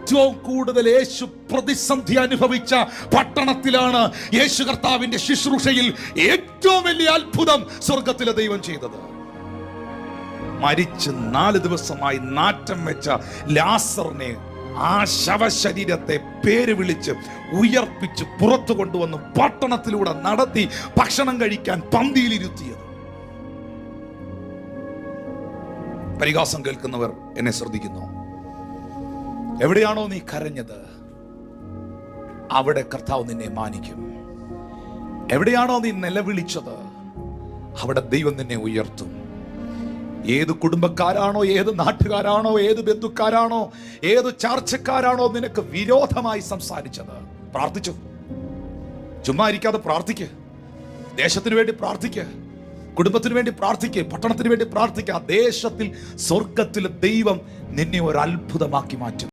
ഏറ്റവും കൂടുതൽ യേശു പ്രതിസന്ധി അനുഭവിച്ച പട്ടണത്തിലാണ് യേശു കർത്താവിന്റെ ശുശ്രൂഷയിൽ ഏറ്റവും വലിയ അത്ഭുതം സ്വർഗത്തിലെ ദൈവം ചെയ്തത്. മരിച്ച് 4 ദിവസമായി നാറ്റം വെച്ച ലാസറിനെ ആ ശവശരീരത്തെ പേര് വിളിച്ച് ഉയർപ്പിച്ച് പുറത്തു കൊണ്ടുവന്ന് പട്ടണത്തിലൂടെ നടത്തി ഭക്ഷണം കഴിക്കാൻ പന്തിയിലിരുത്തിയത്. പരിഹാസം കേൾക്കുന്നവർ എന്നെ ശ്രദ്ധിക്കുന്നു. എവിടെയാണോ നീ കരഞ്ഞത് അവിടെ കർത്താവ് നിന്നെ മാനിക്കും. എവിടെയാണോ നീ നിലവിളിച്ചത് അവിടെ ദൈവം നിന്നെ ഉയർത്തും. ഏത് കുടുംബക്കാരാണോ, ഏത് നാട്ടുകാരാണോ, ഏത് ബന്ധുക്കാരാണോ, ഏത് ചാർച്ചക്കാരാണോ നിനക്ക് വിരോധമായി സംസാരിച്ചത്, പ്രാർത്ഥിച്ചു. ചുമ്മാ ഇരിക്കാതെ പ്രാർത്ഥിക്ക്. ദേശത്തിന് വേണ്ടി പ്രാർത്ഥിക്ക്, കുടുംബത്തിന് വേണ്ടി പ്രാർത്ഥിക്ക്, പട്ടണത്തിന് വേണ്ടി പ്രാർത്ഥിക്കുക. ദേശത്തിൽ സ്വർഗത്തിലെ ദൈവം നിന്നെ ഒരു അത്ഭുതമാക്കി മാറ്റും.